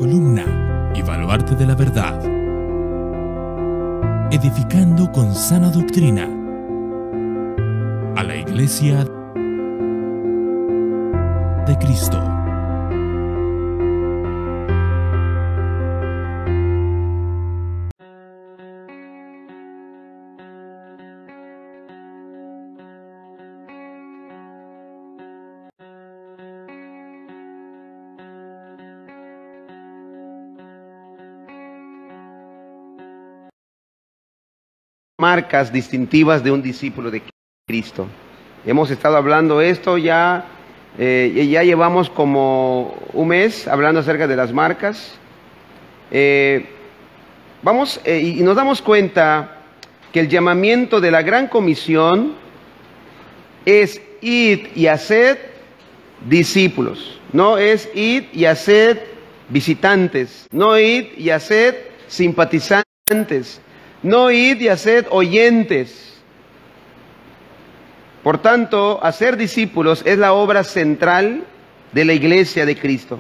columna y baluarte de la verdad, edificando con sana doctrina a la Iglesia de Cristo. Marcas distintivas de un discípulo de Cristo. Hemos estado hablando esto ya llevamos como un mes hablando acerca de las marcas. Y nos damos cuenta que el llamamiento de la Gran Comisión es id y haced discípulos, no es id y haced visitantes, no id y haced simpatizantes, no id y haced oyentes. Por tanto, hacer discípulos es la obra central de la Iglesia de Cristo.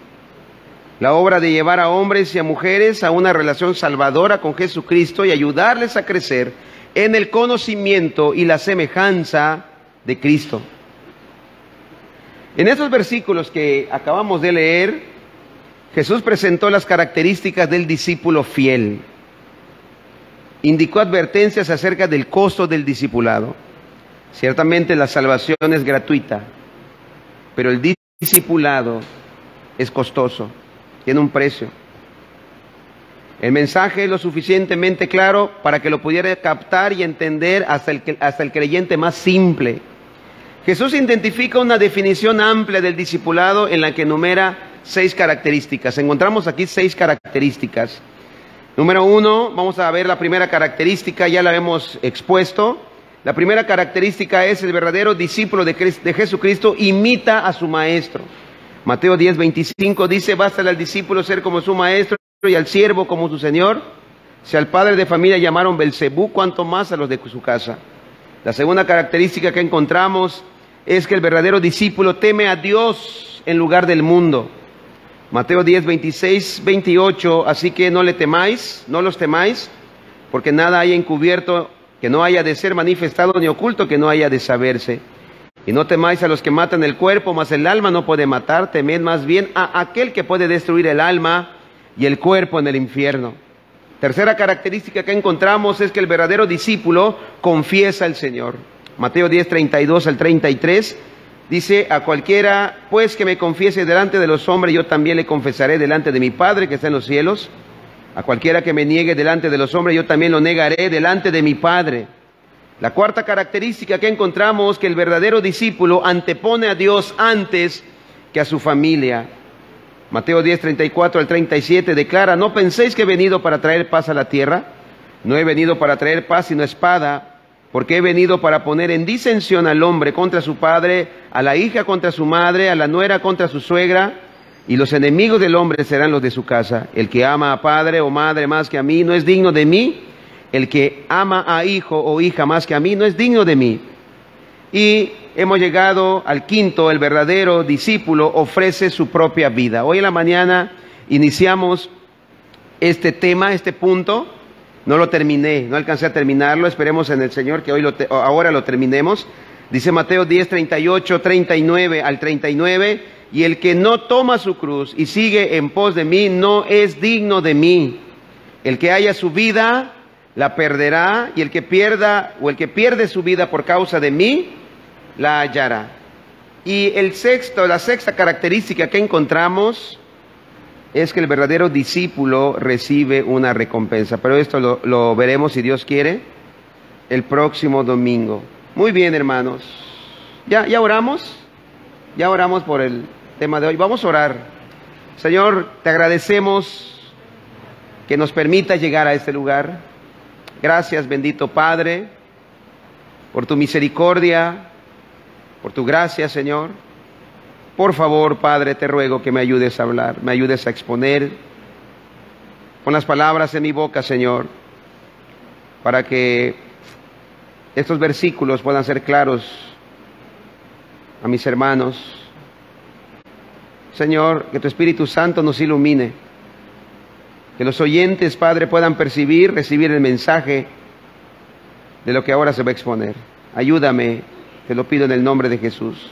La obra de llevar a hombres y a mujeres a una relación salvadora con Jesucristo y ayudarles a crecer en el conocimiento y la semejanza de Cristo. En estos versículos que acabamos de leer, Jesús presentó las características del discípulo fiel. Indicó advertencias acerca del costo del discipulado. Ciertamente la salvación es gratuita, pero el discipulado es costoso, tiene un precio. El mensaje es lo suficientemente claro para que lo pudiera captar y entender hasta el creyente más simple. Jesús identifica una definición amplia del discipulado en la que enumera 6 características. Encontramos aquí 6 características. Número 1, vamos a ver la primera característica, ya la hemos expuesto. La primera característica es: el verdadero discípulo de Jesucristo imita a su maestro. Mateo 10:25 dice: basta al discípulo ser como su maestro y al siervo como su señor. Si al padre de familia llamaron Belcebú, cuánto más a los de su casa. La segunda característica que encontramos es que el verdadero discípulo teme a Dios en lugar del mundo. Mateo 10:26-28, así que no le temáis, no los temáis, porque nada hay encubierto que no haya de ser manifestado, ni oculto que no haya de saberse. Y no temáis a los que matan el cuerpo, mas el alma no puede matar, temed más bien a aquel que puede destruir el alma y el cuerpo en el infierno. Tercera característica que encontramos es que el verdadero discípulo confiesa al Señor. Mateo 10:32-33 dice: a cualquiera pues que me confiese delante de los hombres, yo también le confesaré delante de mi Padre que está en los cielos. A cualquiera que me niegue delante de los hombres, yo también lo negaré delante de mi Padre. La cuarta característica que encontramos es que el verdadero discípulo antepone a Dios antes que a su familia. Mateo 10:34-37 declara: no penséis que he venido para traer paz a la tierra. No he venido para traer paz sino espada, porque he venido para poner en disensión al hombre contra su padre, a la hija contra su madre, a la nuera contra su suegra, y los enemigos del hombre serán los de su casa. El que ama a padre o madre más que a mí no es digno de mí. El que ama a hijo o hija más que a mí no es digno de mí. Y hemos llegado al quinto: el verdadero discípulo ofrece su propia vida. Hoy en la mañana iniciamos este tema, este punto. No lo terminé, no alcancé a terminarlo. Esperemos en el Señor que ahora lo terminemos. Dice Mateo 10:38-39 y el que no toma su cruz y sigue en pos de mí no es digno de mí. El que haya su vida la perderá, y el que pierde su vida por causa de mí la hallará. Y la sexta característica que encontramos es que el verdadero discípulo recibe una recompensa. Pero esto lo veremos, si Dios quiere, el próximo domingo. Muy bien, hermanos. ¿Ya oramos? Ya oramos por el tema de hoy. Vamos a orar. Señor, te agradecemos que nos permita llegar a este lugar. Gracias, bendito Padre, por tu misericordia, por tu gracia, Señor. Por favor, Padre, te ruego que me ayudes a hablar, me ayudes a exponer con las palabras de mi boca, Señor, para que estos versículos puedan ser claros a mis hermanos. Señor, que tu Espíritu Santo nos ilumine Que los oyentes, Padre, puedan percibir, recibir el mensaje de lo que ahora se va a exponer. Ayúdame, te lo pido en el nombre de Jesús.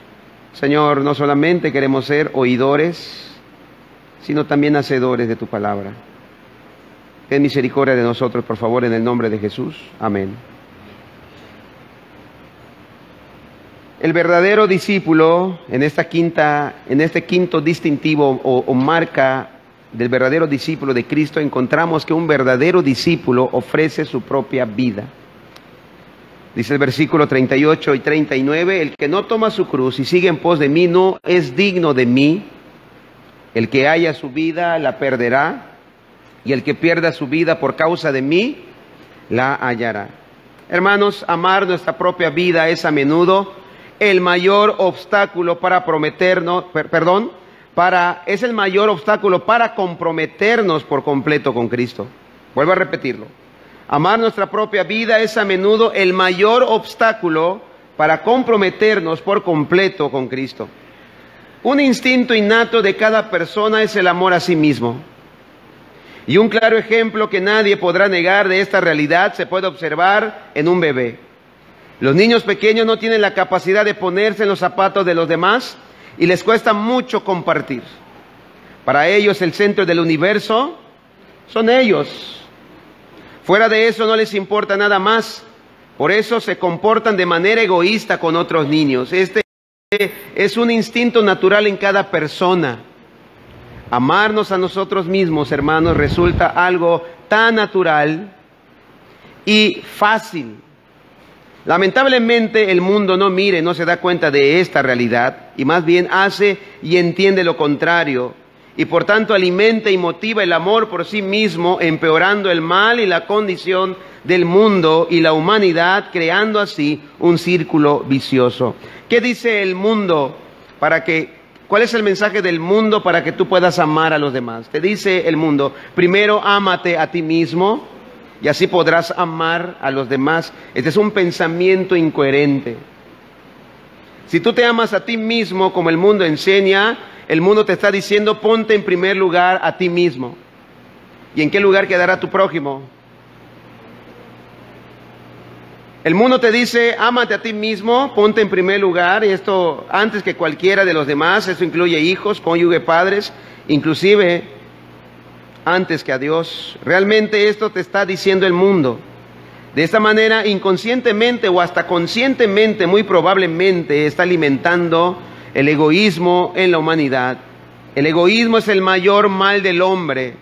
Señor, no solamente queremos ser oidores, sino también hacedores de tu palabra. Ten misericordia de nosotros, por favor, en el nombre de Jesús. Amén. El verdadero discípulo, en este quinto distintivo o marca del verdadero discípulo de Cristo, encontramos que un verdadero discípulo ofrece su propia vida. Dice el versículo 38 y 39, el que no toma su cruz y sigue en pos de mí no es digno de mí. El que haya su vida la perderá, y el que pierda su vida por causa de mí la hallará. Hermanos, amar nuestra propia vida es a menudo el mayor obstáculo para es el mayor obstáculo para comprometernos por completo con Cristo. Vuelvo a repetirlo. Amar nuestra propia vida es a menudo el mayor obstáculo para comprometernos por completo con Cristo. Un instinto innato de cada persona es el amor a sí mismo. Y un claro ejemplo que nadie podrá negar de esta realidad se puede observar en un bebé. Los niños pequeños no tienen la capacidad de ponerse en los zapatos de los demás y les cuesta mucho compartir. Para ellos el centro del universo son ellos. Fuera de eso no les importa nada más. Por eso se comportan de manera egoísta con otros niños. Este es un instinto natural en cada persona. Amarnos a nosotros mismos, hermanos, resulta algo tan natural y fácil. Lamentablemente el mundo no se da cuenta de esta realidad y más bien hace y entiende lo contrario y por tanto alimenta y motiva el amor por sí mismo, empeorando el mal y la condición del mundo y la humanidad, creando así un círculo vicioso. ¿Qué dice el mundo? ¿Cuál es el mensaje del mundo para que tú puedas amar a los demás? Te dice el mundo, primero ámate a ti mismo y así podrás amar a los demás. Este es un pensamiento incoherente. Si tú te amas a ti mismo como el mundo enseña, el mundo te está diciendo ponte en primer lugar a ti mismo. ¿Y en qué lugar quedará tu prójimo? El mundo te dice, ámate a ti mismo, ponte en primer lugar, y esto antes que cualquiera de los demás, eso incluye hijos, cónyuge, padres, inclusive antes que a Dios. Realmente esto te está diciendo el mundo. De esta manera, inconscientemente o hasta conscientemente, muy probablemente, está alimentando el egoísmo en la humanidad. El egoísmo es el mayor mal del hombre.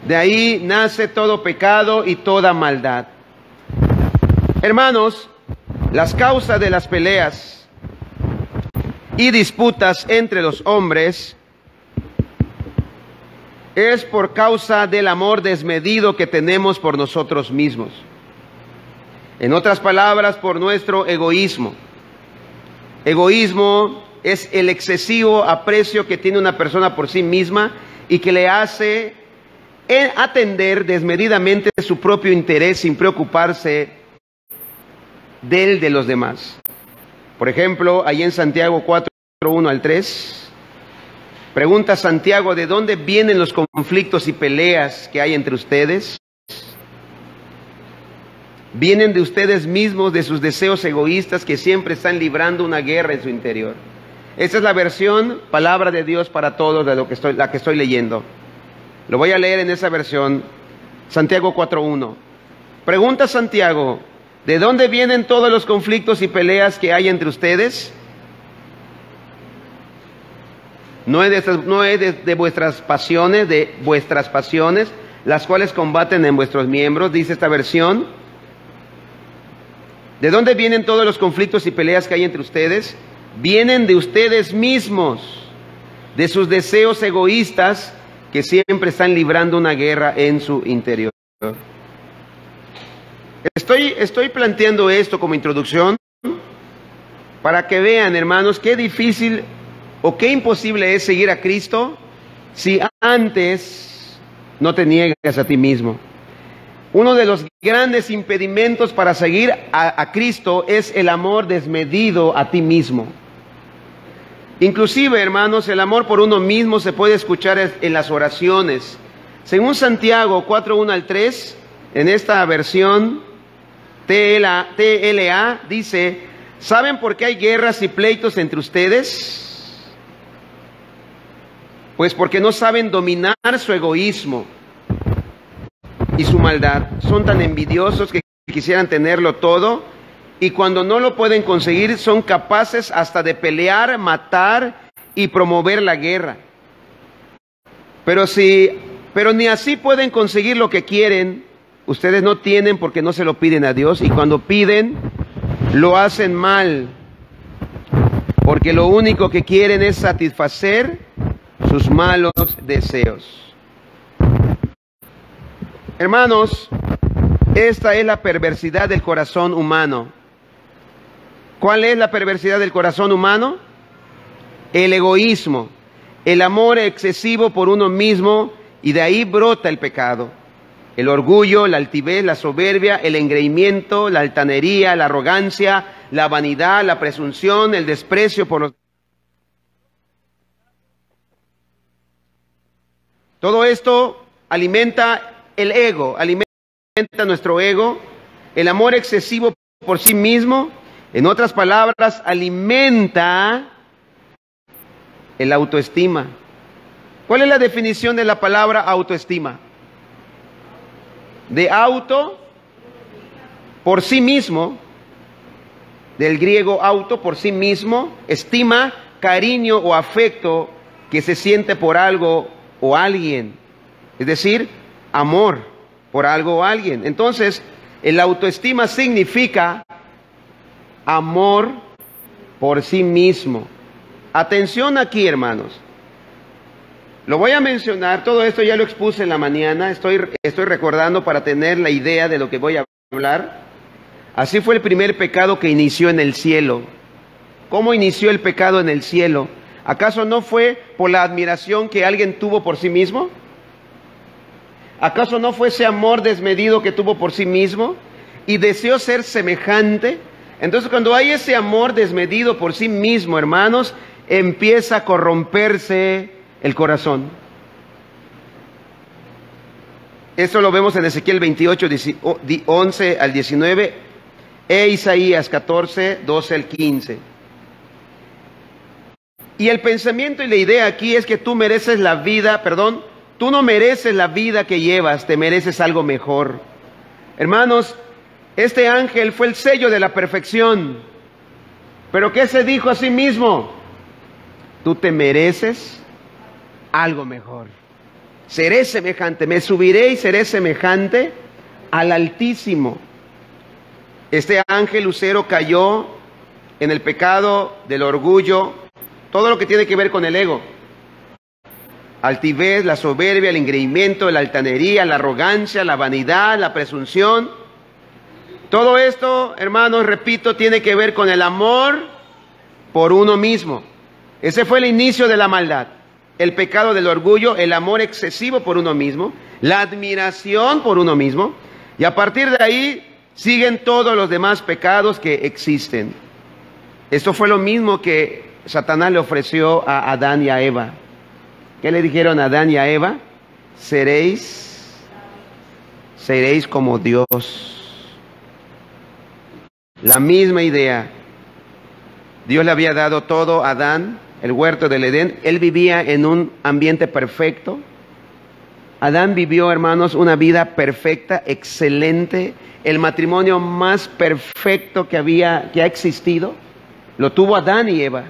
De ahí nace todo pecado y toda maldad. Hermanos, las causas de las peleas y disputas entre los hombres es por causa del amor desmedido que tenemos por nosotros mismos. En otras palabras, por nuestro egoísmo. Egoísmo es el excesivo aprecio que tiene una persona por sí misma y que le hace atender desmedidamente su propio interés sin preocuparse del de los demás. Por ejemplo, ahí en Santiago 4, 1 al 3, pregunta Santiago, ¿de dónde vienen los conflictos y peleas que hay entre ustedes? Vienen de ustedes mismos, de sus deseos egoístas que siempre están librando una guerra en su interior. Esta es la versión, palabra de Dios para todos, de la que estoy leyendo. Lo voy a leer en esa versión, Santiago 4:1. Pregunta Santiago, ¿de dónde vienen todos los conflictos y peleas que hay entre ustedes? No es de vuestras pasiones, las cuales combaten en vuestros miembros, dice esta versión. ¿De dónde vienen todos los conflictos y peleas que hay entre ustedes? Vienen de ustedes mismos, de sus deseos egoístas que siempre están librando una guerra en su interior. Estoy planteando esto como introducción para que vean, hermanos, qué difícil o qué imposible es seguir a Cristo si antes no te niegas a ti mismo. Uno de los grandes impedimentos para seguir a Cristo es el amor desmedido a ti mismo. Inclusive, hermanos, el amor por uno mismo se puede escuchar en las oraciones. Según Santiago 4:1 al 3, en esta versión TLA dice: ¿saben por qué hay guerras y pleitos entre ustedes? Pues porque no saben dominar su egoísmo y su maldad. Son tan envidiosos que quisieran tenerlo todo, y cuando no lo pueden conseguir son capaces hasta de pelear, matar y promover la guerra. Pero ni así pueden conseguir lo que quieren. Ustedes no tienen porque no se lo piden a Dios, y cuando piden lo hacen mal, porque lo único que quieren es satisfacer sus malos deseos. Hermanos, esta es la perversidad del corazón humano. ¿Cuál es la perversidad del corazón humano? El egoísmo, el amor excesivo por uno mismo, y de ahí brota el pecado. El orgullo, la altivez, la soberbia, el engreimiento, la altanería, la arrogancia, la vanidad, la presunción, el desprecio por los... Todo esto alimenta el ego, alimenta nuestro ego. El amor excesivo por sí mismo, en otras palabras, alimenta el autoestima. ¿Cuál es la definición de la palabra autoestima? De auto, por sí mismo, del griego auto, por sí mismo, estima, cariño o afecto que se siente por algo o alguien. Es decir, amor por algo o alguien. Entonces, el autoestima significa amor por sí mismo. Atención aquí, hermanos. Lo voy a mencionar, todo esto ya lo expuse en la mañana, estoy recordando para tener la idea de lo que voy a hablar. Así fue el primer pecado que inició en el cielo. ¿Cómo inició el pecado en el cielo? ¿Acaso no fue por la admiración que alguien tuvo por sí mismo? ¿Acaso no fue ese amor desmedido que tuvo por sí mismo y deseó ser semejante? Entonces, cuando hay ese amor desmedido por sí mismo, hermanos, empieza a corromperse el corazón. Eso lo vemos en Ezequiel 28, 11 al 19, e Isaías 14, 12 al 15. Y el pensamiento y la idea aquí es que tú mereces la vida, tú no mereces la vida que llevas, te mereces algo mejor. Hermanos, este ángel fue el sello de la perfección. ¿Pero qué se dijo a sí mismo? Tú te mereces algo mejor. Seré semejante, me subiré y seré semejante al Altísimo. Este ángel lucero cayó en el pecado del orgullo, todo lo que tiene que ver con el ego. Altivez, la soberbia, el engreimiento, la altanería, la arrogancia, la vanidad, la presunción. Todo esto, hermanos, repito, tiene que ver con el amor por uno mismo. Ese fue el inicio de la maldad. El pecado del orgullo, el amor excesivo por uno mismo, la admiración por uno mismo, y a partir de ahí siguen todos los demás pecados que existen. Esto fue lo mismo que Satanás le ofreció a Adán y a Eva. ¿Qué le dijeron a Adán y a Eva? Seréis como Dios. La misma idea. Dios le había dado todo a Adán, el huerto del Edén. Él vivía en un ambiente perfecto. Adán vivió, hermanos, una vida perfecta, excelente. El matrimonio más perfecto que ha existido, lo tuvo Adán y Eva.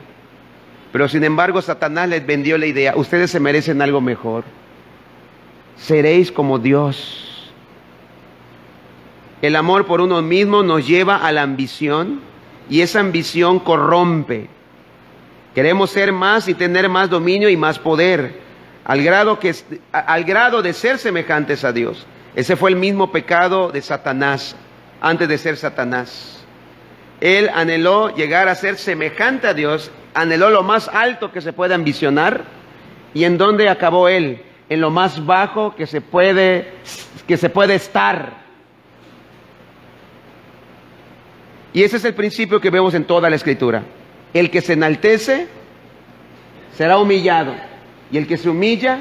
Pero sin embargo, Satanás les vendió la idea: ustedes se merecen algo mejor. Seréis como Dios. El amor por uno mismo nos lleva a la ambición, y esa ambición corrompe. Queremos ser más y tener más dominio y más poder, al grado de ser semejantes a Dios. Ese fue el mismo pecado de Satanás, antes de ser Satanás. Él anheló llegar a ser semejante a Dios, anheló lo más alto que se puede ambicionar. ¿Y en dónde acabó él? En lo más bajo que se puede estar. Y ese es el principio que vemos en toda la Escritura. El que se enaltece será humillado, y el que se humilla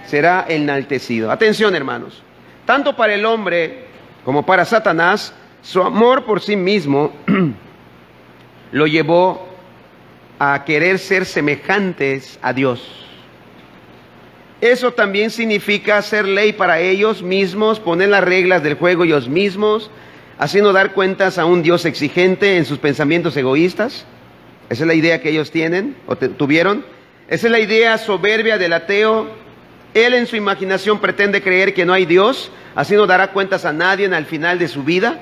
será enaltecido. Atención, hermanos. Tanto para el hombre como para Satanás, su amor por sí mismo lo llevó a querer ser semejantes a Dios. Eso también significa hacer ley para ellos mismos, poner las reglas del juego ellos mismos, haciendo dar cuentas a un Dios exigente en sus pensamientos egoístas. Esa es la idea que ellos tienen o tuvieron. Esa es la idea soberbia del ateo. Él en su imaginación pretende creer que no hay Dios, así no dará cuentas a nadie al final de su vida.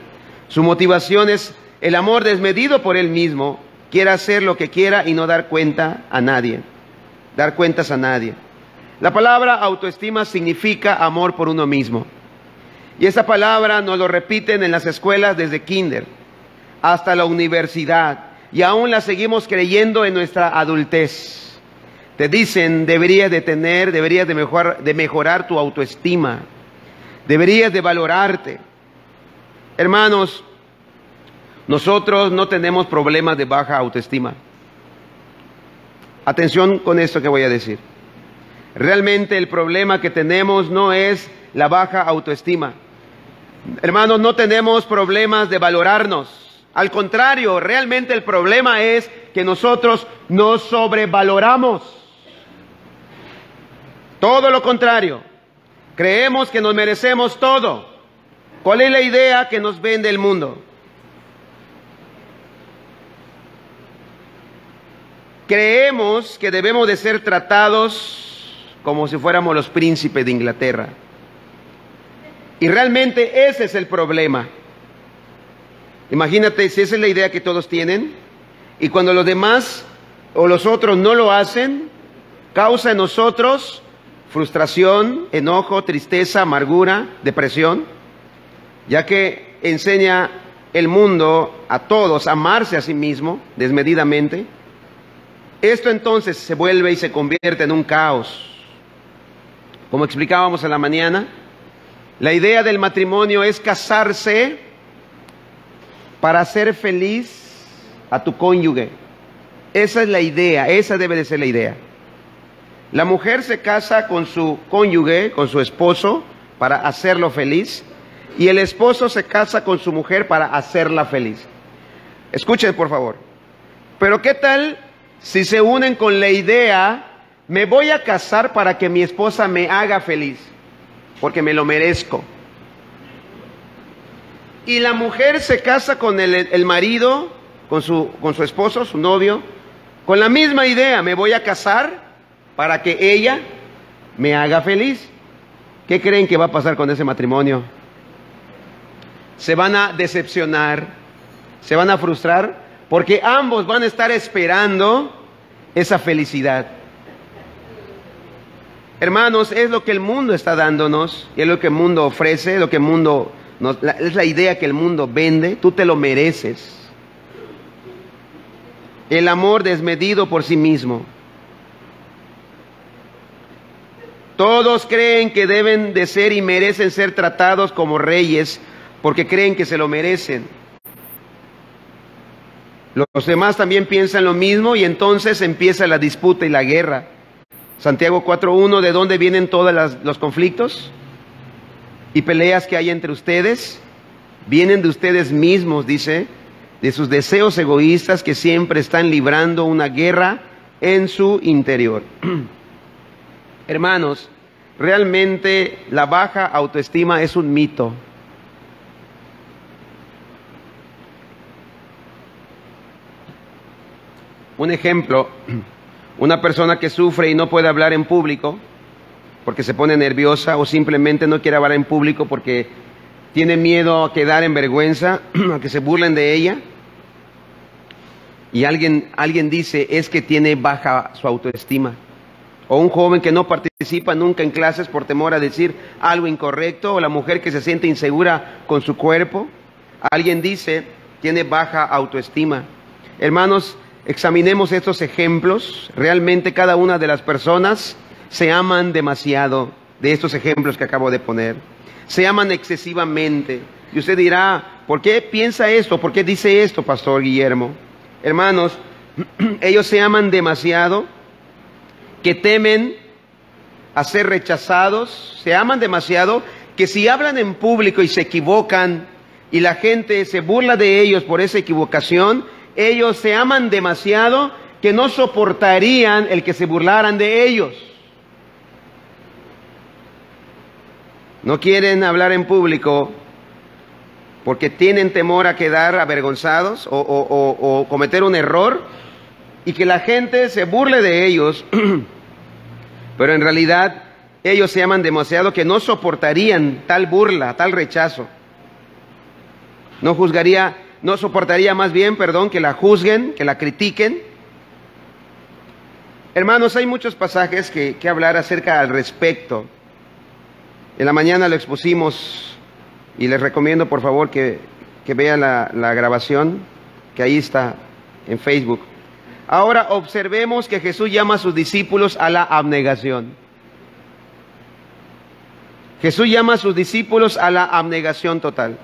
Su motivación es el amor desmedido por él mismo. Quiere hacer lo que quiera y no dar cuenta a nadie. Dar cuentas a nadie. La palabra autoestima significa amor por uno mismo. Y esa palabra nos lo repiten en las escuelas desde kinder hasta la universidad. Y aún la seguimos creyendo en nuestra adultez. Te dicen, deberías de mejorar tu autoestima. Deberías de valorarte. Hermanos, nosotros no tenemos problemas de baja autoestima. Atención con esto que voy a decir. Realmente el problema que tenemos no es la baja autoestima. Hermanos, no tenemos problemas de valorarnos. Al contrario, realmente el problema es que nosotros nos sobrevaloramos. Todo lo contrario. Creemos que nos merecemos todo. ¿Cuál es la idea que nos vende el mundo? Creemos que debemos de ser tratados como si fuéramos los príncipes de Inglaterra. Y realmente ese es el problema. Imagínate si esa es la idea que todos tienen, y cuando los demás o los otros no lo hacen, causa en nosotros frustración, enojo, tristeza, amargura, depresión, ya que enseña el mundo a todos a amarse a sí mismo desmedidamente. Esto entonces se vuelve y se convierte en un caos. Como explicábamos en la mañana, la idea del matrimonio es casarse para hacer feliz a tu cónyuge. Esa es la idea, esa debe de ser la idea. La mujer se casa con su cónyuge, con su esposo, para hacerlo feliz, y el esposo se casa con su mujer para hacerla feliz. Escuchen, por favor. Pero ¿qué tal si se unen con la idea, me voy a casar para que mi esposa me haga feliz, porque me lo merezco? Y la mujer se casa con el marido, con su esposo, su novio, con la misma idea, me voy a casar para que ella me haga feliz. ¿Qué creen que va a pasar con ese matrimonio? Se van a decepcionar, se van a frustrar, porque ambos van a estar esperando esa felicidad. Hermanos, es lo que el mundo está dándonos, es lo que el mundo ofrece, es lo que el mundo es la idea que el mundo vende. Tú te lo mereces. El amor desmedido por sí mismo. Todos creen que deben de ser y merecen ser tratados como reyes porque creen que se lo merecen. Los demás también piensan lo mismo y entonces empieza la disputa y la guerra. Santiago 4:1, ¿de dónde vienen todos los conflictos y peleas que hay entre ustedes? Vienen de ustedes mismos, dice, de sus deseos egoístas que siempre están librando una guerra en su interior. Hermanos, realmente la baja autoestima es un mito. Un ejemplo, una persona que sufre y no puede hablar en público porque se pone nerviosa o simplemente no quiere hablar en público porque tiene miedo a quedar en vergüenza, a que se burlen de ella. Y alguien dice, es que tiene baja su autoestima. O un joven que no participa nunca en clases por temor a decir algo incorrecto, o la mujer que se siente insegura con su cuerpo. Alguien dice, tiene baja autoestima. Hermanos, examinemos estos ejemplos. Realmente cada una de las personas se aman demasiado, de estos ejemplos que acabo de poner. Se aman excesivamente. Y usted dirá, ¿por qué piensa esto? ¿Por qué dice esto, Pastor Guillermo? Hermanos, ellos se aman demasiado que temen a ser rechazados, se aman demasiado, que si hablan en público y se equivocan y la gente se burla de ellos por esa equivocación, ellos se aman demasiado que no soportarían el que se burlaran de ellos. No quieren hablar en público porque tienen temor a quedar avergonzados o cometer un error y que la gente se burle de ellos, pero en realidad ellos se aman demasiado que no soportarían tal burla, tal rechazo. No soportaría más bien, que la juzguen, que la critiquen. Hermanos, hay muchos pasajes que hablar acerca al respecto. En la mañana lo expusimos y les recomiendo por favor que vean la grabación, que ahí está en Facebook. Ahora observemos que Jesús llama a sus discípulos a la abnegación. Jesús llama a sus discípulos a la abnegación total.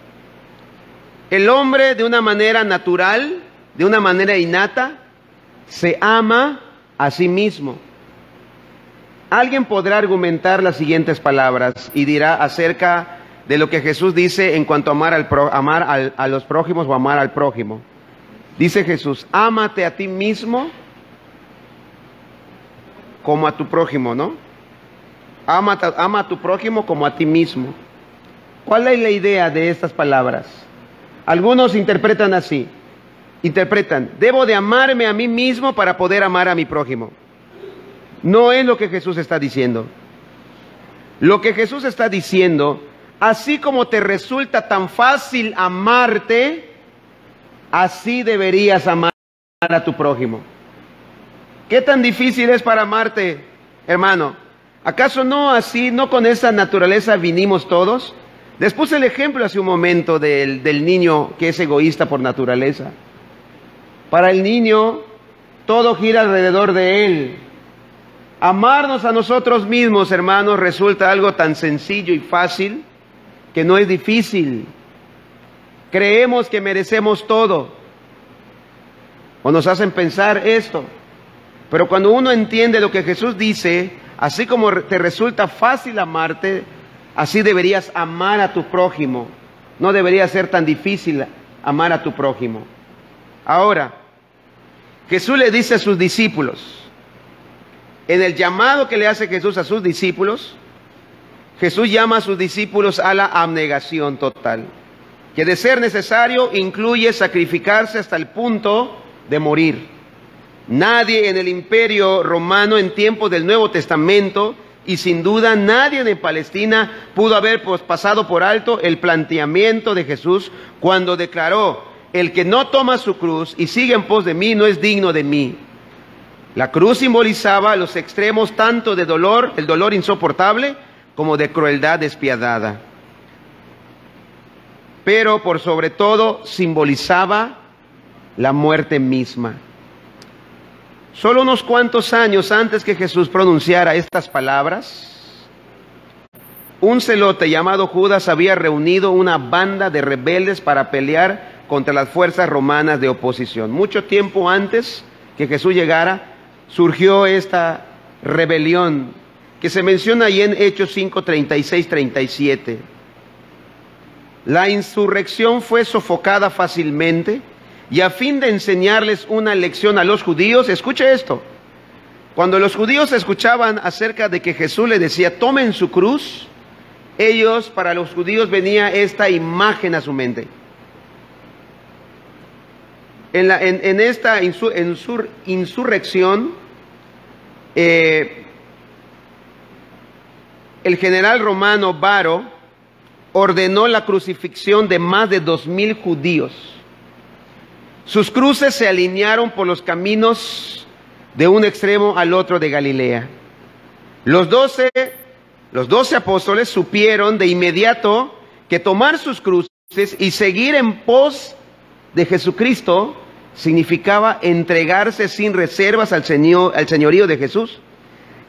El hombre, de una manera natural, de una manera innata, se ama a sí mismo. Alguien podrá argumentar las siguientes palabras y dirá acerca de lo que Jesús dice en cuanto a amar a los prójimos o amar al prójimo. Dice Jesús, ámate a ti mismo como a tu prójimo, ¿no? Ama a tu prójimo como a ti mismo. ¿Cuál es la idea de estas palabras? Algunos interpretan así. Debo de amarme a mí mismo para poder amar a mi prójimo. No es lo que Jesús está diciendo. Lo que Jesús está diciendo, así como te resulta tan fácil amarte, así deberías amar a tu prójimo. ¿Qué tan difícil es para amarte, hermano? ¿Acaso no así, no con esa naturaleza vinimos todos? Les puse el ejemplo hace un momento del niño que es egoísta por naturaleza. Para el niño, todo gira alrededor de él. Amarnos a nosotros mismos, hermanos, resulta algo tan sencillo y fácil que no es difícil. Creemos que merecemos todo, o nos hacen pensar esto. Pero cuando uno entiende lo que Jesús dice, así como te resulta fácil amarte, así deberías amar a tu prójimo. No debería ser tan difícil amar a tu prójimo. Ahora, Jesús le dice a sus discípulos, en el llamado que le hace Jesús a sus discípulos, Jesús llama a sus discípulos a la abnegación total, que de ser necesario incluye sacrificarse hasta el punto de morir. Nadie en el Imperio Romano en tiempos del Nuevo Testamento, y sin duda nadie en Palestina, pudo haber pasado por alto el planteamiento de Jesús cuando declaró: el que no toma su cruz y sigue en pos de mí no es digno de mí. La cruz simbolizaba los extremos tanto de dolor, el dolor insoportable, como de crueldad despiadada. Pero por sobre todo simbolizaba la muerte misma. Solo unos cuantos años antes que Jesús pronunciara estas palabras, un celote llamado Judas había reunido una banda de rebeldes para pelear contra las fuerzas romanas de oposición. Mucho tiempo antes que Jesús llegara, surgió esta rebelión que se menciona ahí en Hechos 5, 36, 37. La insurrección fue sofocada fácilmente y a fin de enseñarles una lección a los judíos, escuche esto, cuando los judíos escuchaban acerca de que Jesús les decía, tomen su cruz, para los judíos venía esta imagen a su mente. En esta insurrección, el general romano Varo ordenó la crucifixión de más de 2,000 judíos. Sus cruces se alinearon por los caminos de un extremo al otro de Galilea. Los 12 apóstoles supieron de inmediato que tomar sus cruces y seguir en pos de Jesucristo significaba entregarse sin reservas al señorío de Jesús,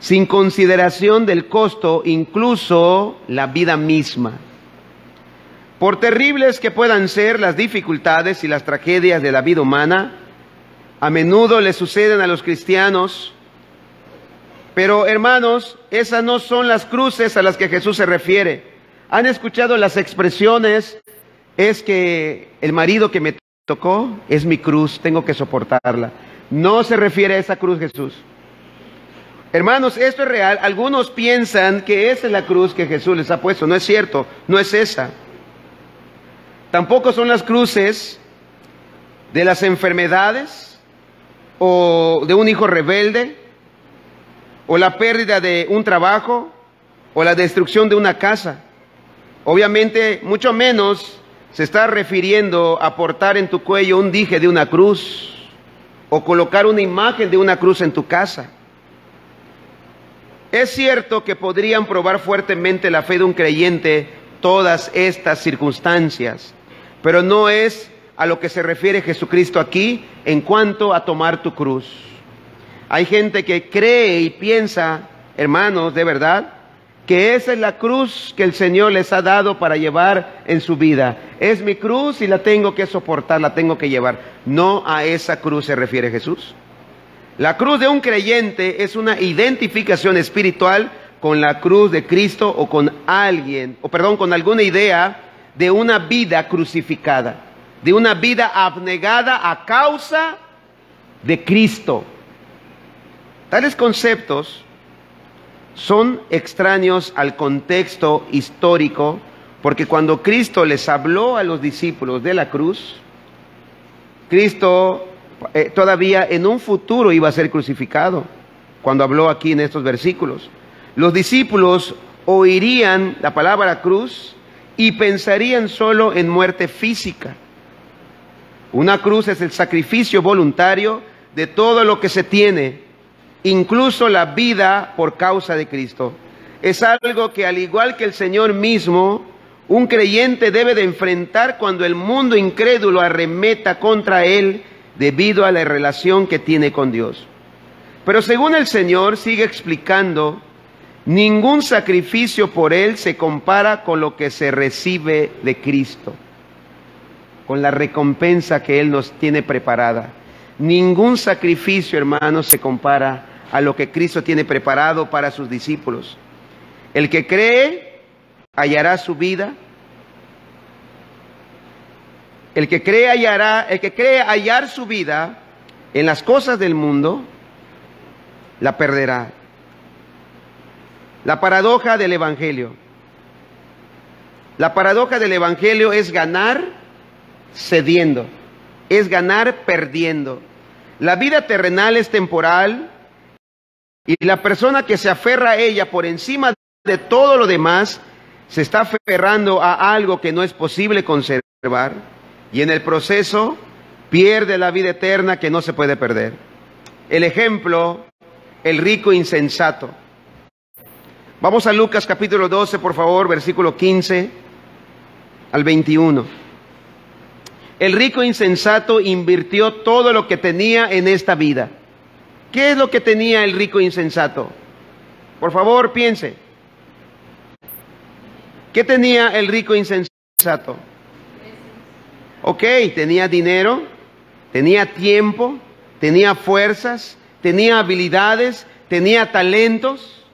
sin consideración del costo, incluso la vida misma. Por terribles que puedan ser las dificultades y las tragedias de la vida humana, a menudo le suceden a los cristianos Pero hermanos, esas no son las cruces a las que Jesús se refiere. ¿Han escuchado las expresiones? Es que el marido que me tocó es mi cruz, tengo que soportarla. No se refiere a esa cruz Jesús. Hermanos, esto es real. Algunos piensan que esa es la cruz que Jesús les ha puesto. No es cierto, no es esa. Tampoco son las cruces de las enfermedades o de un hijo rebelde o la pérdida de un trabajo o la destrucción de una casa. Obviamente, mucho menos se está refiriendo a portar en tu cuello un dije de una cruz o colocar una imagen de una cruz en tu casa. Es cierto que podrían probar fuertemente la fe de un creyente todas estas circunstancias, pero no es a lo que se refiere Jesucristo aquí en cuanto a tomar tu cruz. Hay gente que cree y piensa, hermanos, de verdad, que esa es la cruz que el Señor les ha dado para llevar en su vida. Es mi cruz y la tengo que soportar, la tengo que llevar. No a esa cruz se refiere Jesús. La cruz de un creyente es una identificación espiritual con la cruz de Cristo o con con alguna idea de una vida crucificada, de una vida abnegada a causa de Cristo. Tales conceptos son extraños al contexto histórico, porque cuando Cristo les habló a los discípulos de la cruz, Cristo todavía en un futuro iba a ser crucificado, cuando habló aquí en estos versículos. Los discípulos oirían la palabra cruz y pensarían solo en muerte física. Una cruz es el sacrificio voluntario de todo lo que se tiene, incluso la vida por causa de Cristo. Es algo que, al igual que el Señor mismo, un creyente debe de enfrentar cuando el mundo incrédulo arremeta contra él debido a la relación que tiene con Dios. Pero según el Señor sigue explicando, ningún sacrificio por él se compara con lo que se recibe de Cristo, con la recompensa que Él nos tiene preparada. Ningún sacrificio, hermanos, se compara a lo que Cristo tiene preparado para sus discípulos. El que cree hallará su vida. El que cree hallar su vida en las cosas del mundo, la perderá. La paradoja del Evangelio. La paradoja del Evangelio es ganar cediendo, es ganar perdiendo. La vida terrenal es temporal y la persona que se aferra a ella por encima de todo lo demás se está aferrando a algo que no es posible conservar, y en el proceso pierde la vida eterna que no se puede perder. El ejemplo, el rico insensato. Vamos a Lucas capítulo 12, por favor, versículo 15 al 21. El rico insensato invirtió todo lo que tenía en esta vida. ¿Qué es lo que tenía el rico insensato? Por favor, piense. ¿Qué tenía el rico insensato? Ok, tenía dinero, tenía tiempo, tenía fuerzas, tenía habilidades, tenía talentos.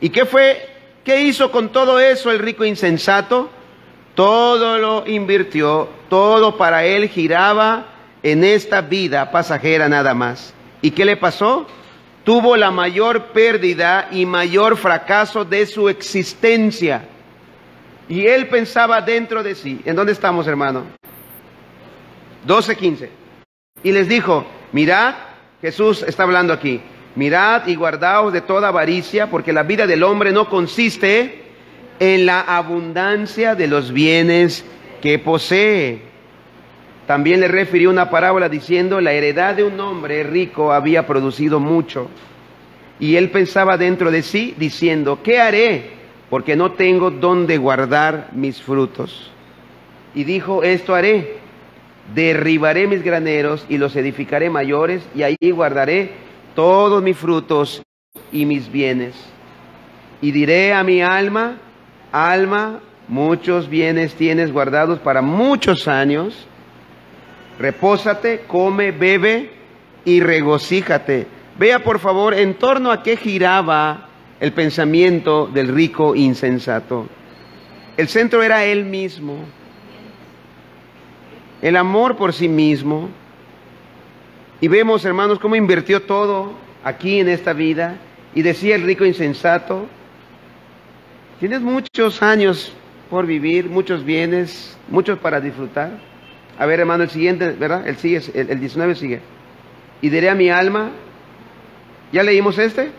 ¿Y qué hizo con todo eso el rico insensato? Todo lo invirtió, todo para él giraba en esta vida pasajera nada más. ¿Y qué le pasó? Tuvo la mayor pérdida y mayor fracaso de su existencia. Y él pensaba dentro de sí. ¿En dónde estamos, hermano? 12:15. Y les dijo, mirad, Jesús está hablando aquí, mirad y guardaos de toda avaricia, porque la vida del hombre no consiste en la abundancia de los bienes que posee. También le refirió una parábola diciendo, la heredad de un hombre rico había producido mucho. Y él pensaba dentro de sí, diciendo, ¿qué haré? Porque no tengo dónde guardar mis frutos. Y dijo, esto haré, derribaré mis graneros y los edificaré mayores, y ahí guardaré todos mis frutos y mis bienes. Y diré a mi alma, alma, muchos bienes tienes guardados para muchos años. Repósate, come, bebe y regocíjate, Vea por favor en torno a qué giraba el pensamiento del rico insensato. El centro era él mismo, el amor por sí mismo. Y vemos, hermanos, cómo invirtió todo aquí en esta vida. Y decía el rico insensato: tienes muchos años por vivir, muchos bienes, muchos para disfrutar. A ver, hermano, el siguiente, ¿verdad? El 19 sigue. Y diré a mi alma, ¿ya leímos este?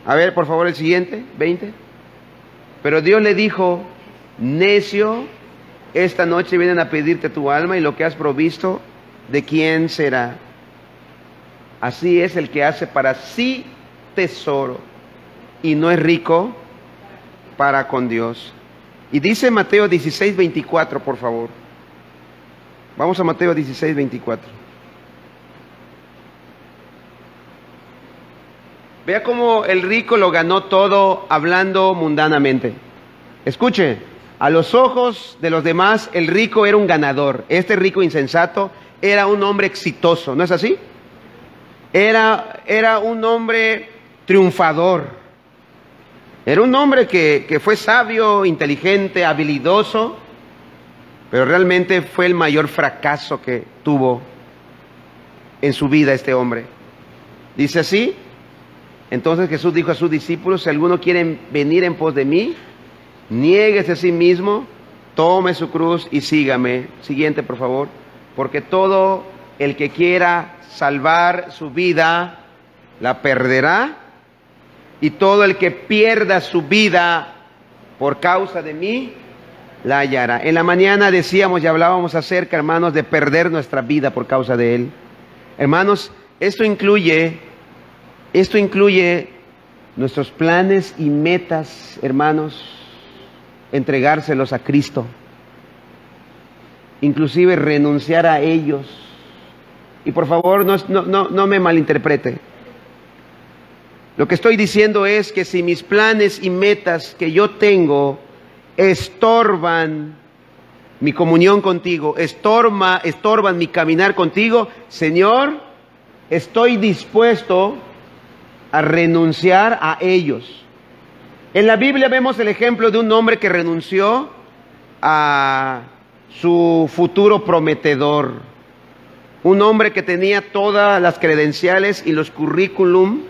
A ver, por favor, el siguiente, 20. Pero Dios le dijo: necio, esta noche vienen a pedirte tu alma, y lo que has provisto, ¿de quién será? Así es el que hace para sí tesoro y no es rico para con Dios. Y dice Mateo 16, 24, por favor. Vamos a Mateo 16, 24. Vea cómo el rico lo ganó todo hablando mundanamente. Escuche, a los ojos de los demás el rico era un ganador. Este rico insensato era un hombre exitoso, ¿no es así? Era un hombre triunfador. Era un hombre que fue sabio, inteligente, habilidoso, pero realmente fue el mayor fracaso que tuvo en su vida este hombre. Dice así: entonces Jesús dijo a sus discípulos: si alguno quiere venir en pos de mí, niéguese a sí mismo, tome su cruz y sígame. Siguiente, por favor. Porque todo el que quiera salvar su vida, la perderá. Y todo el que pierda su vida por causa de mí, la hallará. En la mañana decíamos y hablábamos acerca, hermanos, de perder nuestra vida por causa de Él. Hermanos, esto incluye nuestros planes y metas, hermanos, entregárselos a Cristo. Inclusive renunciar a ellos. Y por favor, no me malinterprete. Lo que estoy diciendo es que si mis planes y metas que yo tengo estorban mi comunión contigo, estorban mi caminar contigo, Señor, estoy dispuesto a renunciar a ellos. En la Biblia vemos el ejemplo de un hombre que renunció a su futuro prometedor. Un hombre que tenía todas las credenciales y los currículum,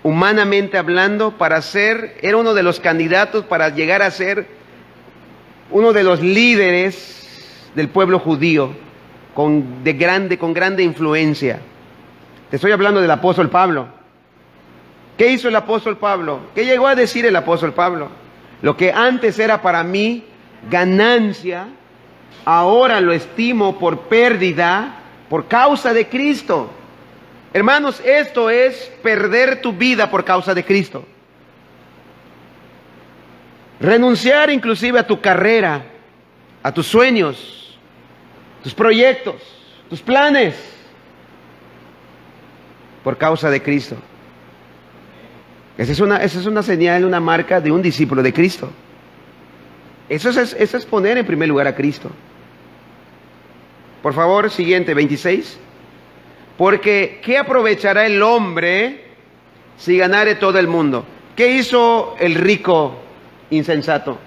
humanamente hablando, era uno de los candidatos para llegar a ser uno de los líderes del pueblo judío, con grande influencia. Te estoy hablando del apóstol Pablo. ¿Qué hizo el apóstol Pablo? ¿Qué llegó a decir el apóstol Pablo? Lo que antes era para mí ganancia, ahora lo estimo por pérdida por causa de Cristo. Hermanos, esto es perder tu vida por causa de Cristo. Renunciar inclusive a tu carrera, a tus sueños, tus proyectos, tus planes, por causa de Cristo. Esa es una señal, una marca de un discípulo de Cristo. Eso es poner en primer lugar a Cristo. Por favor, siguiente, 26. Porque ¿qué aprovechará el hombre si ganare todo el mundo? ¿Qué hizo el rico insensato?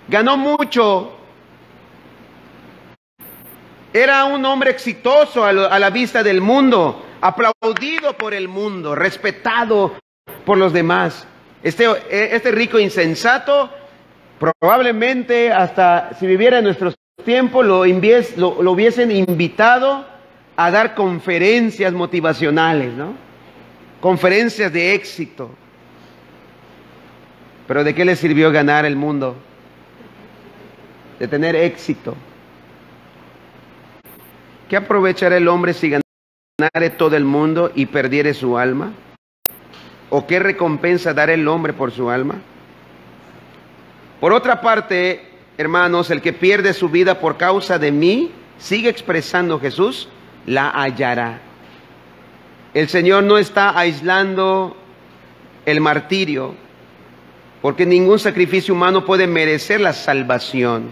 Ganó mucho. Era un hombre exitoso a la vista del mundo, aplaudido por el mundo, respetado por los demás. Este rico insensato, probablemente hasta si viviera en nuestros tiempos, lo hubiesen invitado a dar conferencias motivacionales, ¿no? Conferencias de éxito. Pero ¿de qué le sirvió ganar el mundo? De tener éxito. ¿Qué aprovechará el hombre si ganare todo el mundo y perdiere su alma? ¿O qué recompensa dará el hombre por su alma? Por otra parte, hermanos, el que pierde su vida por causa de mí, sigue expresando Jesús, la hallará. El Señor no está aislando el martirio, porque ningún sacrificio humano puede merecer la salvación.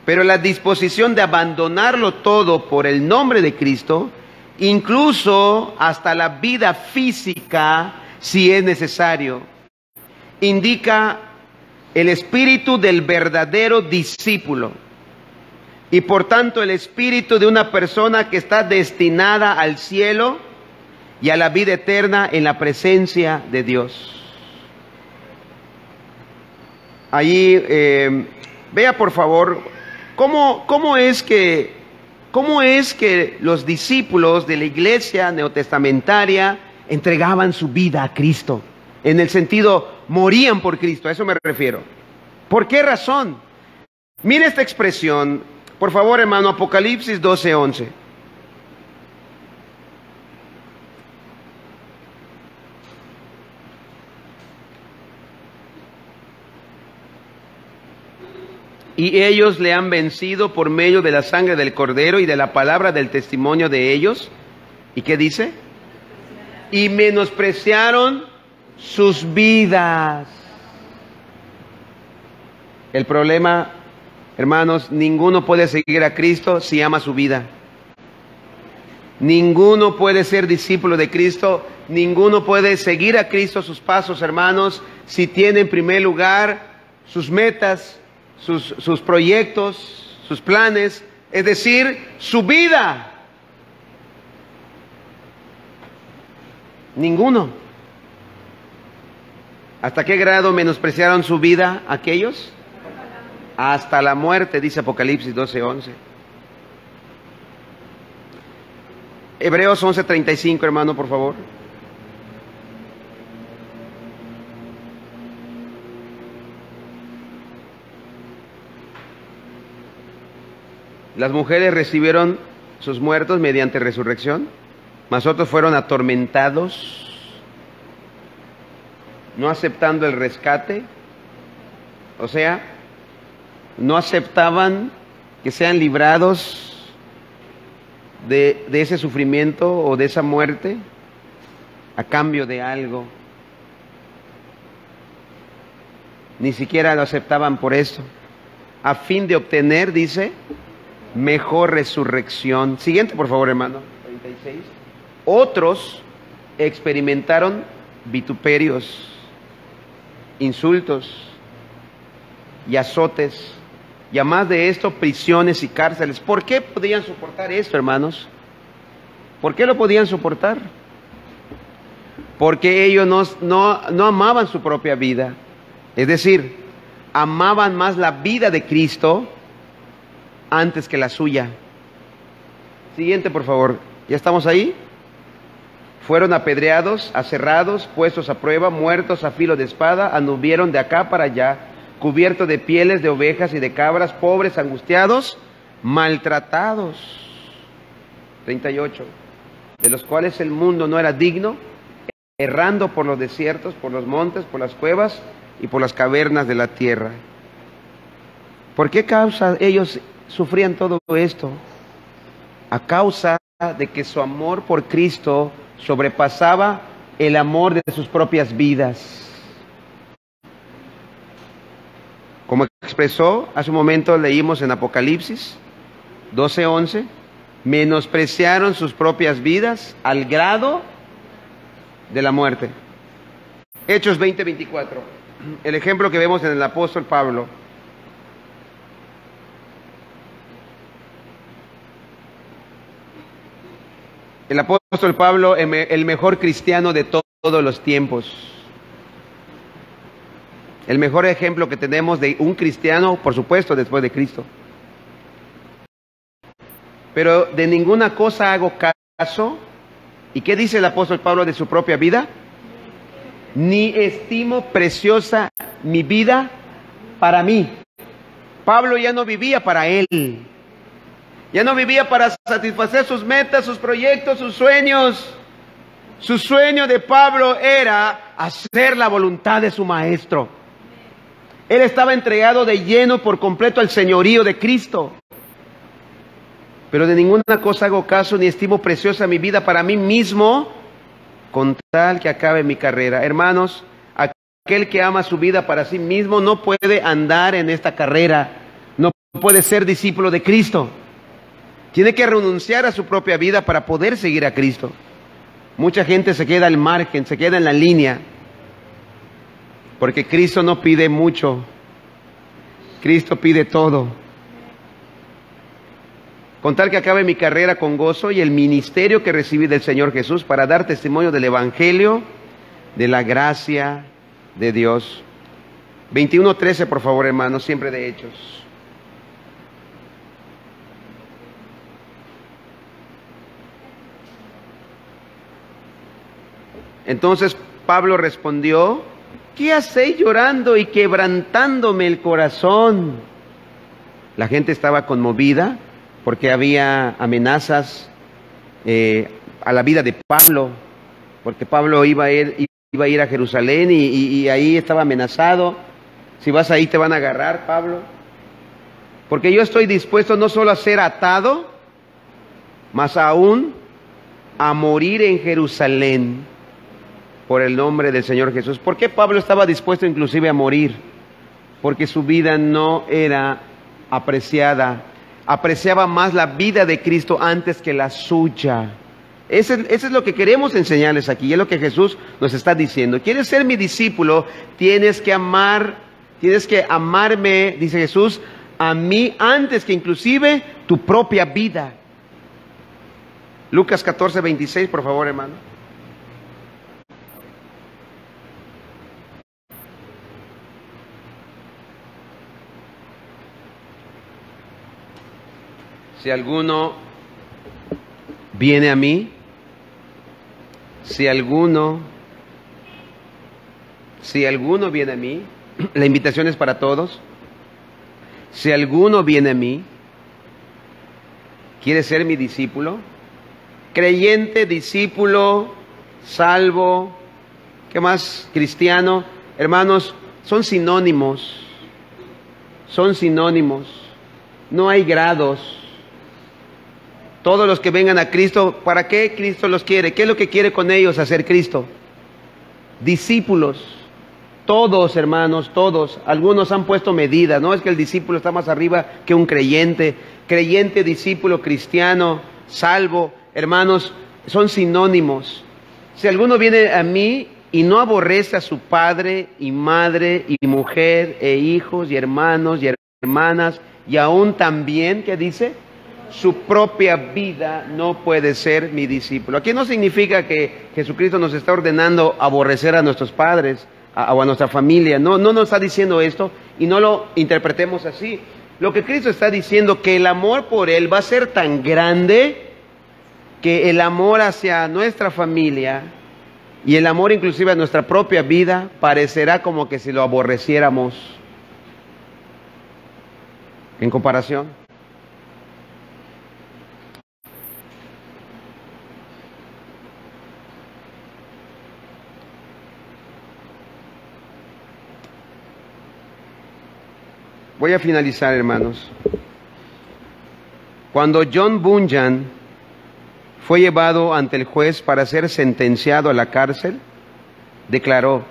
Pero la disposición de abandonarlo todo por el nombre de Cristo, incluso hasta la vida física, si es necesario, indica el espíritu del verdadero discípulo y por tanto el espíritu de una persona que está destinada al cielo y a la vida eterna en la presencia de Dios. Allí, vea por favor, ¿cómo es que los discípulos de la iglesia neotestamentaria entregaban su vida a Cristo? En el sentido, morían por Cristo, a eso me refiero. ¿Por qué razón? Mire esta expresión, por favor, hermano, Apocalipsis 12:11. Y ellos le han vencido por medio de la sangre del Cordero y de la palabra del testimonio de ellos. ¿Y qué dice? Y menospreciaron sus vidas. El problema, hermanos, ninguno puede seguir a Cristo si ama su vida. Ninguno puede ser discípulo de Cristo, ninguno puede seguir a Cristo sus pasos, hermanos, si tiene en primer lugar sus metas, sus proyectos, sus planes, es decir, su vida. Ninguno. ¿Hasta qué grado menospreciaron su vida aquellos? Hasta la muerte, dice Apocalipsis 12:11. Hebreos 11:35, hermano, por favor. Las mujeres recibieron sus muertos mediante resurrección, mas otros fueron atormentados, no aceptando el rescate, o sea, no aceptaban que sean librados de ese sufrimiento o de esa muerte a cambio de algo. Ni siquiera lo aceptaban por eso, a fin de obtener, dice, mejor resurrección. Siguiente, por favor, hermano. 36. Otros experimentaron vituperios, insultos y azotes, y además de esto, prisiones y cárceles. ¿Por qué podían soportar esto, hermanos? ¿Por qué lo podían soportar? Porque ellos no amaban su propia vida. Es decir, amaban más la vida de Cristo antes que la suya. Siguiente, por favor. ¿Ya estamos ahí? Fueron apedreados, aserrados, puestos a prueba, muertos a filo de espada, anduvieron de acá para allá, cubiertos de pieles de ovejas y de cabras, pobres, angustiados, maltratados. 38. De los cuales el mundo no era digno, errando por los desiertos, por los montes, por las cuevas y por las cavernas de la tierra. ¿Por qué causa ellos sufrían todo esto? A causa de que su amor por Cristo sobrepasaba el amor de sus propias vidas. Como expresó hace un momento, leímos en Apocalipsis 12:11, menospreciaron sus propias vidas al grado de la muerte. Hechos 20:24, el ejemplo que vemos en el apóstol Pablo. El apóstol Pablo, el mejor cristiano de todos los tiempos. El mejor ejemplo que tenemos de un cristiano, por supuesto, después de Cristo. Pero de ninguna cosa hago caso. ¿Y qué dice el apóstol Pablo de su propia vida? Ni estimo preciosa mi vida para mí. Pablo ya no vivía para él. Ya no vivía para satisfacer sus metas, sus proyectos, sus sueños. Su sueño de Pablo era hacer la voluntad de su maestro. Él estaba entregado de lleno por completo al señorío de Cristo. Pero de ninguna cosa hago caso, ni estimo preciosa mi vida para mí mismo, con tal que acabe mi carrera. Hermanos, aquel que ama su vida para sí mismo no puede andar en esta carrera. No puede ser discípulo de Cristo. Tiene que renunciar a su propia vida para poder seguir a Cristo. Mucha gente se queda al margen, se queda en la línea, porque Cristo no pide mucho. Cristo pide todo. Con tal que acabe mi carrera con gozo y el ministerio que recibí del Señor Jesús para dar testimonio del Evangelio, de la gracia de Dios. 21:13, por favor, hermanos, siempre de Hechos. Entonces Pablo respondió: ¿qué hacéis llorando y quebrantándome el corazón? La gente estaba conmovida porque había amenazas a la vida de Pablo, porque Pablo iba a ir a Jerusalén y ahí estaba amenazado. Si vas ahí te van a agarrar, Pablo. Porque yo estoy dispuesto no solo a ser atado, mas aún a morir en Jerusalén por el nombre del Señor Jesús. ¿Por qué Pablo estaba dispuesto inclusive a morir? Porque su vida no era apreciada. Apreciaba más la vida de Cristo antes que la suya. Eso es lo que queremos enseñarles aquí, y es lo que Jesús nos está diciendo. ¿Quieres ser mi discípulo? Tienes que amarme, dice Jesús, a mí antes que inclusive tu propia vida. Lucas 14:26, por favor, hermano. Si alguno viene a mí, si alguno viene a mí, la invitación es para todos. Si alguno viene a mí, quiere ser mi discípulo, creyente, discípulo, salvo, ¿qué más? Cristiano. Hermanos, son sinónimos, no hay grados. Todos los que vengan a Cristo, ¿para qué Cristo los quiere? ¿Qué es lo que quiere con ellos hacer Cristo? Discípulos. Todos, hermanos, todos. Algunos han puesto medidas. No es que el discípulo está más arriba que un creyente. Creyente, discípulo, cristiano, salvo. Hermanos, son sinónimos. Si alguno viene a mí y no aborrece a su padre y madre y mujer e hijos y hermanos y hermanas, y aún también, ¿qué dice? Su propia vida, no puede ser mi discípulo. Aquí no significa que Jesucristo nos está ordenando aborrecer a nuestros padres o a nuestra familia. No nos está diciendo esto, y no lo interpretemos así. Lo que Cristo está diciendo, que el amor por Él va a ser tan grande que el amor hacia nuestra familia y el amor inclusive a nuestra propia vida parecerá como que si lo aborreciéramos en comparación. Voy a finalizar, hermanos. Cuando John Bunyan fue llevado ante el juez para ser sentenciado a la cárcel, declaró: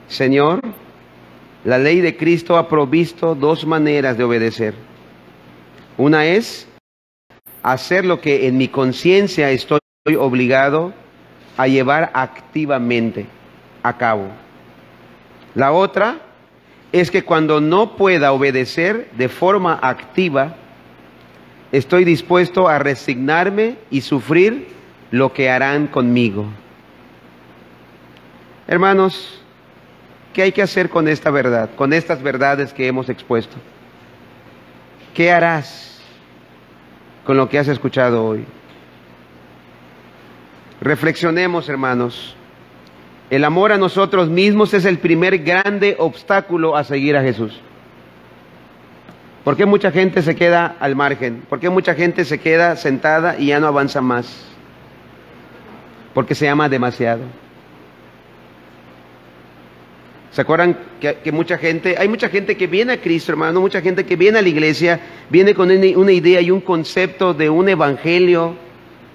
Señor, la ley de Cristo ha provisto dos maneras de obedecer. Una es hacer lo que en mi conciencia estoy obligado a llevar activamente a cabo. La otra es que cuando no pueda obedecer de forma activa, estoy dispuesto a resignarme y sufrir lo que harán conmigo. Hermanos, ¿qué hay que hacer con esta verdad, con estas verdades que hemos expuesto? ¿Qué harás con lo que has escuchado hoy? Reflexionemos, hermanos. El amor a nosotros mismos es el primer grande obstáculo a seguir a Jesús. ¿Por qué mucha gente se queda al margen? ¿Por qué mucha gente se queda sentada y ya no avanza más? Porque se ama demasiado. ¿Se acuerdan que hay mucha gente que viene a Cristo, hermano, mucha gente que viene a la iglesia, viene con una idea y un concepto de un evangelio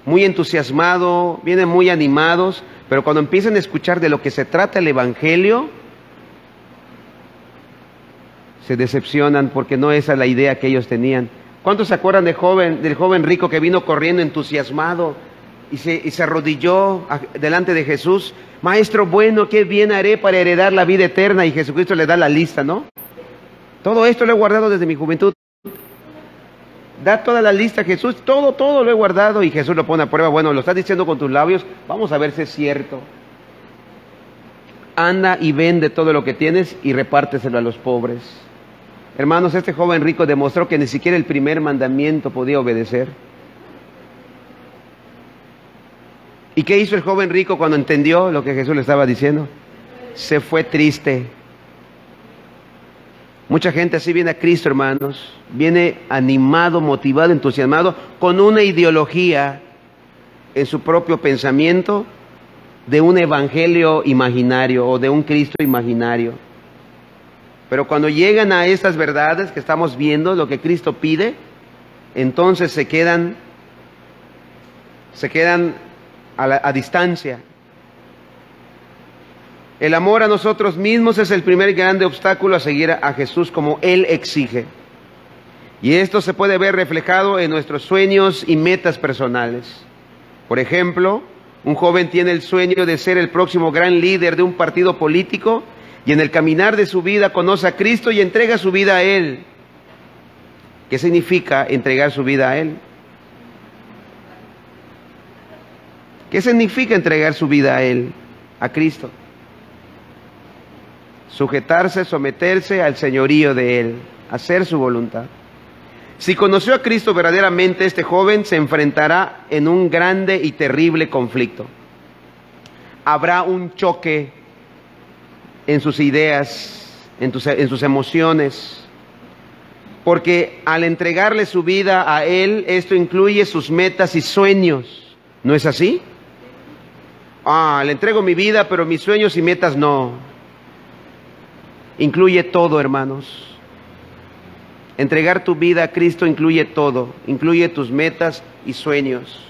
muy entusiasmado, vienen muy animados, pero cuando empiezan a escuchar de lo que se trata el evangelio, se decepcionan porque no esa es la idea que ellos tenían. ¿Cuántos se acuerdan del joven rico que vino corriendo entusiasmado y se arrodilló delante de Jesús? Maestro bueno, qué bien haré para heredar la vida eterna. Y Jesucristo le da la lista, ¿no? Todo esto lo he guardado desde mi juventud. Da toda la lista, Jesús, todo lo he guardado. Y Jesús lo pone a prueba. Bueno, lo estás diciendo con tus labios, vamos a ver si es cierto. Anda y vende todo lo que tienes y repárteselo a los pobres. Hermanos, este joven rico demostró que ni siquiera el primer mandamiento podía obedecer. ¿Y qué hizo el joven rico cuando entendió lo que Jesús le estaba diciendo? Se fue triste. Mucha gente así viene a Cristo, hermanos. Viene animado, motivado, entusiasmado, con una ideología en su propio pensamiento de un evangelio imaginario o de un Cristo imaginario. Pero cuando llegan a estas verdades que estamos viendo, lo que Cristo pide, entonces se quedan a distancia. El amor a nosotros mismos es el primer grande obstáculo a seguir a Jesús como Él exige. Y esto se puede ver reflejado en nuestros sueños y metas personales. Por ejemplo, un joven tiene el sueño de ser el próximo gran líder de un partido político y en el caminar de su vida conoce a Cristo y entrega su vida a Él. ¿Qué significa entregar su vida a Él? ¿Qué significa entregar su vida a Él, a Cristo? Sujetarse, someterse al señorío de Él, hacer su voluntad. Si conoció a Cristo verdaderamente, este joven se enfrentará en un grande y terrible conflicto. Habrá un choque en sus ideas, en sus emociones, porque al entregarle su vida a Él, esto incluye sus metas y sueños. ¿No es así? Le entrego mi vida, pero mis sueños y metas no. Incluye todo, hermanos. Entregar tu vida a Cristo incluye todo, incluye tus metas y sueños.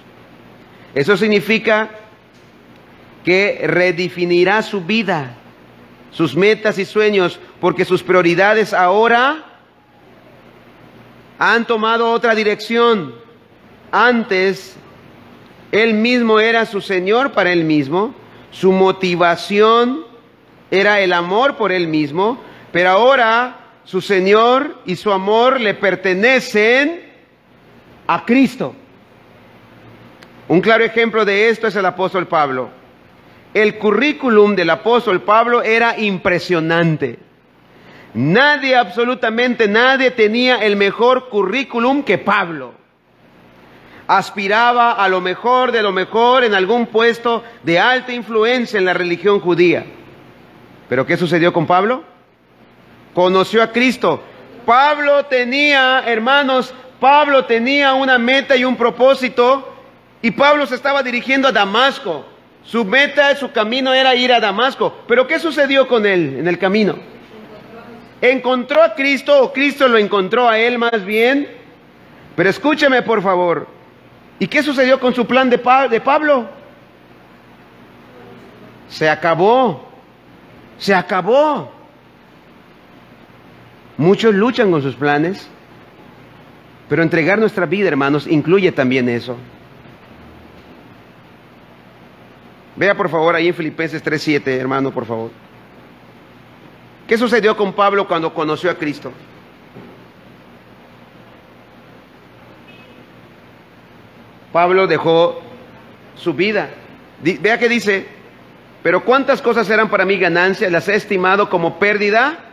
Eso significa que redefinirá su vida, sus metas y sueños, porque sus prioridades ahora han tomado otra dirección. Antes, Él mismo era su Señor para Él mismo, su motivación era el amor por Él mismo, pero ahora su Señor y su amor le pertenecen a Cristo. Un claro ejemplo de esto es el apóstol Pablo. El currículum del apóstol Pablo era impresionante. Nadie, absolutamente nadie, tenía el mejor currículum que Pablo. Aspiraba a lo mejor de lo mejor en algún puesto de alta influencia en la religión judía. ¿Pero qué sucedió con Pablo? Conoció a Cristo. Pablo tenía, hermanos, Pablo tenía una meta y un propósito, y Pablo se estaba dirigiendo a Damasco. Su meta, su camino era ir a Damasco. ¿Pero qué sucedió con él en el camino? ¿Encontró a Cristo o Cristo lo encontró a él más bien? Pero escúcheme, por favor. ¿Y qué sucedió con su plan de Pablo? Se acabó. Se acabó. Muchos luchan con sus planes, pero entregar nuestra vida, hermanos, incluye también eso. Vea por favor ahí en Filipenses 3:7, hermano, por favor. ¿Qué sucedió con Pablo cuando conoció a Cristo? Pablo dejó su vida. Vea que dice: pero cuántas cosas eran para mí ganancia, las he estimado como pérdida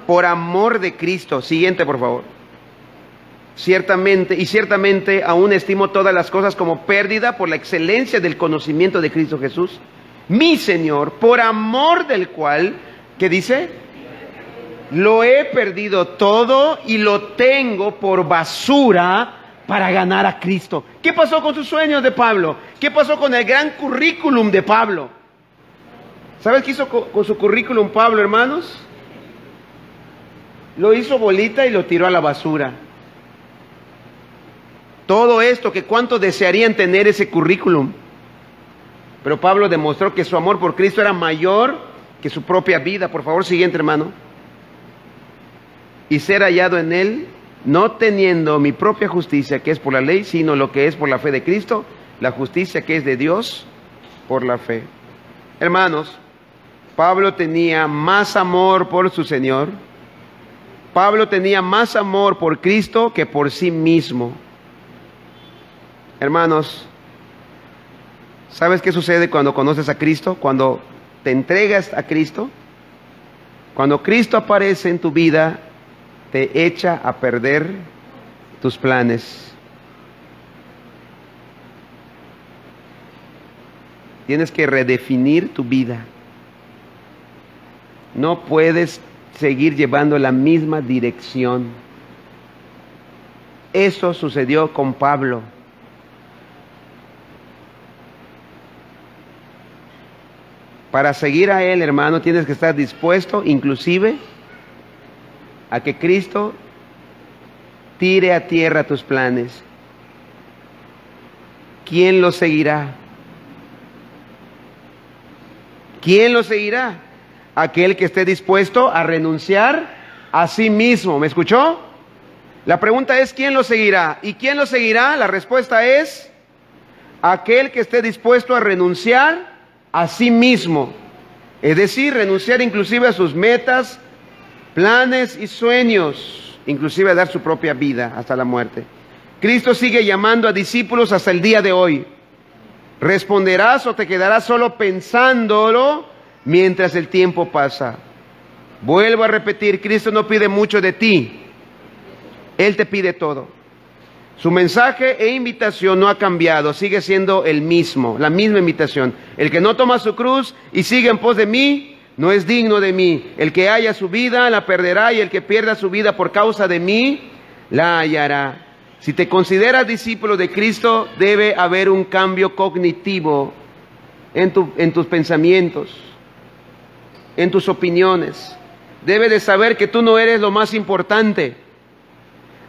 por amor de Cristo. Siguiente, por favor. Ciertamente aún estimo todas las cosas como pérdida por la excelencia del conocimiento de Cristo Jesús, mi Señor, por amor del cual, ¿qué dice? Lo he perdido todo y lo tengo por basura para ganar a Cristo. ¿Qué pasó con sus sueños de Pablo? ¿Qué pasó con el gran currículum de Pablo? ¿Sabes qué hizo con su currículum Pablo, hermanos? Lo hizo bolita y lo tiró a la basura. Todo esto, que cuánto desearían tener ese currículum. Pero Pablo demostró que su amor por Cristo era mayor que su propia vida. Por favor, siguiente, hermano. y ser hallado en él, no teniendo mi propia justicia, que es por la ley, sino lo que es por la fe de Cristo, la justicia que es de Dios por la fe. Hermanos, Pablo tenía más amor por su Señor. Pablo tenía más amor por Cristo que por sí mismo. Hermanos, ¿sabes qué sucede cuando conoces a Cristo? Cuando te entregas a Cristo, cuando Cristo aparece en tu vida, te echa a perder tus planes. Tienes que redefinir tu vida. No puedes seguir llevando la misma dirección. Eso sucedió con Pablo. Para seguir a él, hermano, tienes que estar dispuesto, inclusive, a que Cristo tire a tierra tus planes. ¿Quién lo seguirá? ¿Quién lo seguirá? Aquel que esté dispuesto a renunciar a sí mismo. ¿Me escuchó? La pregunta es, ¿quién lo seguirá? ¿Y quién lo seguirá? La respuesta es, aquel que esté dispuesto a renunciar a sí mismo. Es decir, renunciar inclusive a sus metas, planes y sueños, inclusive a dar su propia vida hasta la muerte. Cristo sigue llamando a discípulos hasta el día de hoy. ¿Responderás o te quedarás solo pensándolo mientras el tiempo pasa? Vuelvo a repetir, Cristo no pide mucho de ti. Él te pide todo. Su mensaje e invitación no ha cambiado, sigue siendo el mismo, la misma invitación. El que no toma su cruz y sigue en pos de mí, no es digno de mí. El que haya su vida, la perderá, y el que pierda su vida por causa de mí, la hallará. Si te consideras discípulo de Cristo, debe haber un cambio cognitivo en tus pensamientos, en tus opiniones. Debe de saber que tú no eres lo más importante.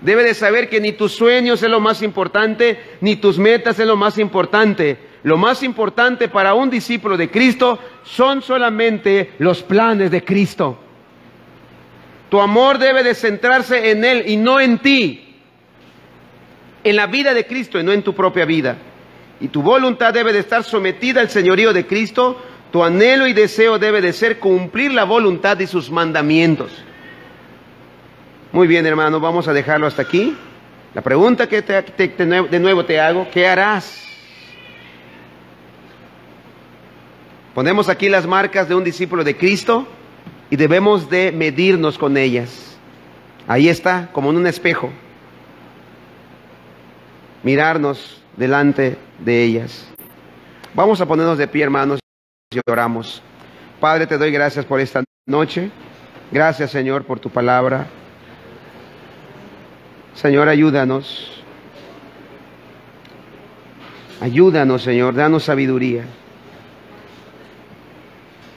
Debe de saber que ni tus sueños es lo más importante, ni tus metas es lo más importante. Lo más importante para un discípulo de Cristo son solamente los planes de Cristo. Tu amor debe de centrarse en Él y no en ti. En la vida de Cristo y no en tu propia vida. Y tu voluntad debe de estar sometida al señorío de Cristo. Tu anhelo y deseo debe de ser cumplir la voluntad y sus mandamientos. Muy bien, hermano, vamos a dejarlo hasta aquí. La pregunta que de nuevo te hago, ¿qué harás? Ponemos aquí las marcas de un discípulo de Cristo y debemos de medirnos con ellas. Ahí está, como en un espejo. Mirarnos delante de ellas. Vamos a ponernos de pie, hermanos, y oramos. Padre, te doy gracias por esta noche. Gracias, Señor, por tu palabra. Señor, ayúdanos. Ayúdanos, Señor, danos sabiduría.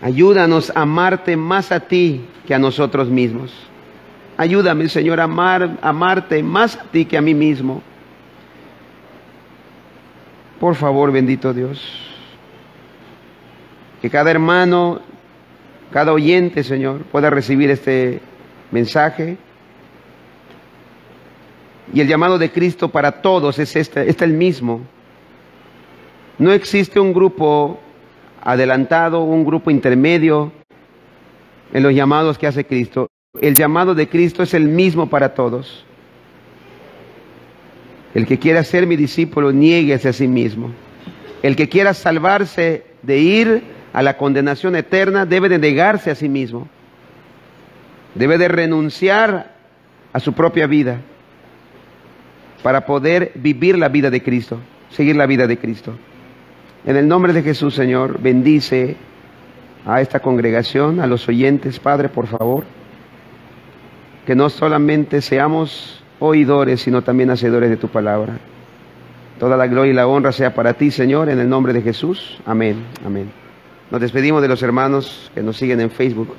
Ayúdanos a amarte más a ti que a nosotros mismos. Ayúdame, Señor, a amarte más a ti que a mí mismo. Por favor, bendito Dios. Que cada hermano, cada oyente, Señor, pueda recibir este mensaje. Y el llamado de Cristo para todos es el mismo. No existe un grupo adelantado, un grupo intermedio en los llamados que hace Cristo. El llamado de Cristo es el mismo para todos. El que quiera ser mi discípulo, niéguese a sí mismo. El que quiera salvarse de ir a la condenación eterna, debe de negarse a sí mismo. Debe de renunciar a su propia vida para poder vivir la vida de Cristo, seguir la vida de Cristo. En el nombre de Jesús, Señor, bendice a esta congregación, a los oyentes, Padre, por favor. Que no solamente seamos oidores, sino también hacedores de tu palabra. Toda la gloria y la honra sea para ti, Señor, en el nombre de Jesús. Amén, amén. Nos despedimos de los hermanos que nos siguen en Facebook.